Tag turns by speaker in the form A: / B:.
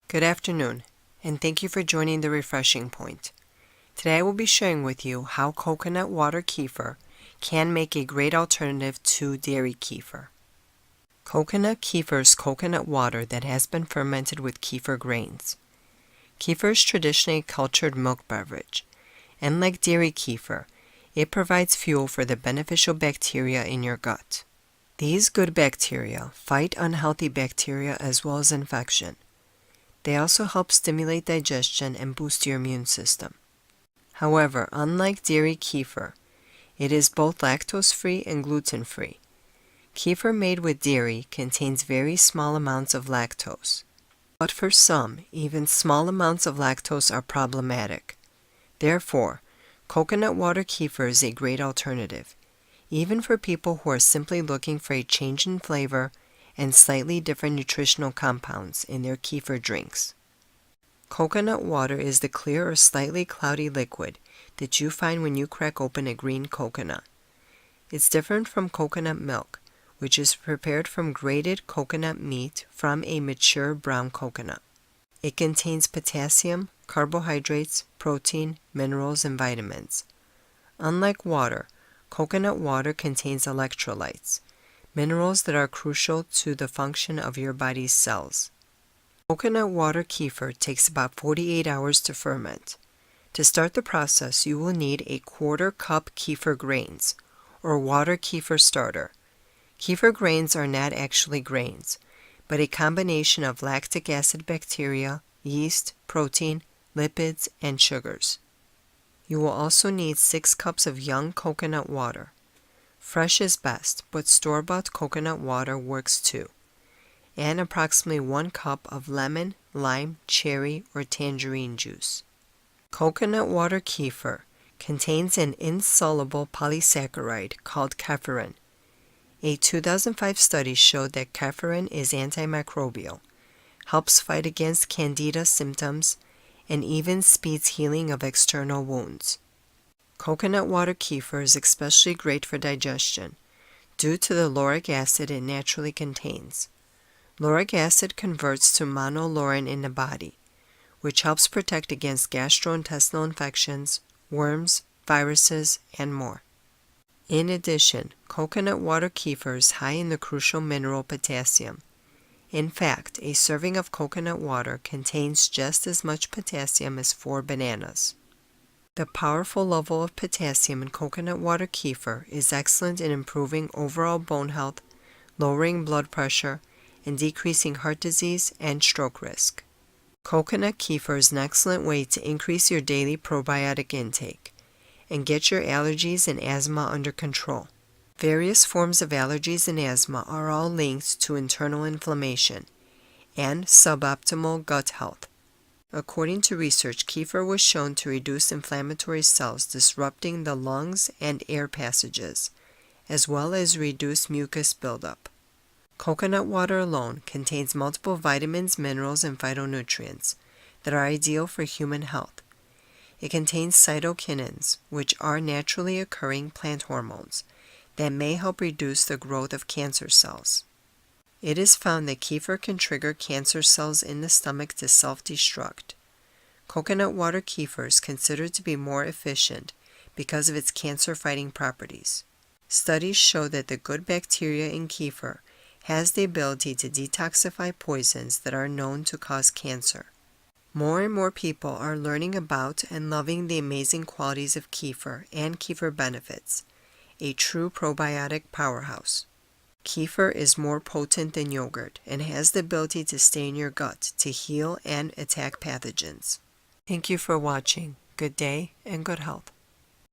A: Good afternoon, and thank you for joining the Refreshing Point. Today I will be sharing with you how coconut water kefir can make a great alternative to dairy kefir. Coconut kefir is coconut water that has been fermented with kefir grains. Kefir is traditionally a cultured milk beverage, and like dairy kefir, it provides fuel for the beneficial bacteria in your gut. These good bacteria fight unhealthy bacteria as well as infection. They also help stimulate digestion and boost your immune system. However, unlike dairy kefir, it is both lactose-free and gluten-free. Kefir made with dairy contains very small amounts of lactose. But for some, even small amounts of lactose are problematic. Therefore, coconut water kefir is a great alternative, even for people who are simply looking for a change in flavor and slightly different nutritional compounds in their kefir drinks. Coconut water is the clear or slightly cloudy liquid that you find when you crack open a green coconut. It's different from coconut milk, which is prepared from grated coconut meat from a mature brown coconut. It contains potassium, carbohydrates, protein, minerals, and vitamins. Unlike water, coconut water contains electrolytes, minerals that are crucial to the function of your body's cells. Coconut water kefir takes about 48 hours to ferment. To start the process, you will need a 1/4 cup kefir grains, or water kefir starter. Kefir grains are not actually grains, but a combination of lactic acid bacteria, yeast, protein, lipids, and sugars. You will also need 6 cups of young coconut water. Fresh is best, but store-bought coconut water works too. And approximately 1 cup of lemon, lime, cherry, or tangerine juice. Coconut water kefir contains an insoluble polysaccharide called kefirin. A 2005 study showed that kefirin is antimicrobial, helps fight against candida symptoms, and even speeds healing of external wounds. Coconut water kefir is especially great for digestion due to the lauric acid it naturally contains. Lauric acid converts to monolaurin in the body, which helps protect against gastrointestinal infections, worms, viruses, and more. In addition, coconut water kefir is high in the crucial mineral potassium. In fact, a serving of coconut water contains just as much potassium as 4 bananas. The powerful level of potassium in coconut water kefir is excellent in improving overall bone health, lowering blood pressure, and decreasing heart disease and stroke risk. Coconut kefir is an excellent way to increase your daily probiotic intake and get your allergies and asthma under control. Various forms of allergies and asthma are all linked to internal inflammation and suboptimal gut health. According to research, kefir was shown to reduce inflammatory cells disrupting the lungs and air passages, as well as reduce mucus buildup. Coconut water alone contains multiple vitamins, minerals, and phytonutrients that are ideal for human health. It contains cytokinins, which are naturally occurring plant hormones that may help reduce the growth of cancer cells. It is found that kefir can trigger cancer cells in the stomach to self-destruct. Coconut water kefir is considered to be more efficient because of its cancer-fighting properties. Studies show that the good bacteria in kefir has the ability to detoxify poisons that are known to cause cancer. More and more people are learning about and loving the amazing qualities of kefir and kefir benefits, a true probiotic powerhouse. Kefir is more potent than yogurt and has the ability to stay in your gut to heal and attack pathogens. Thank you for watching. Good day and good health.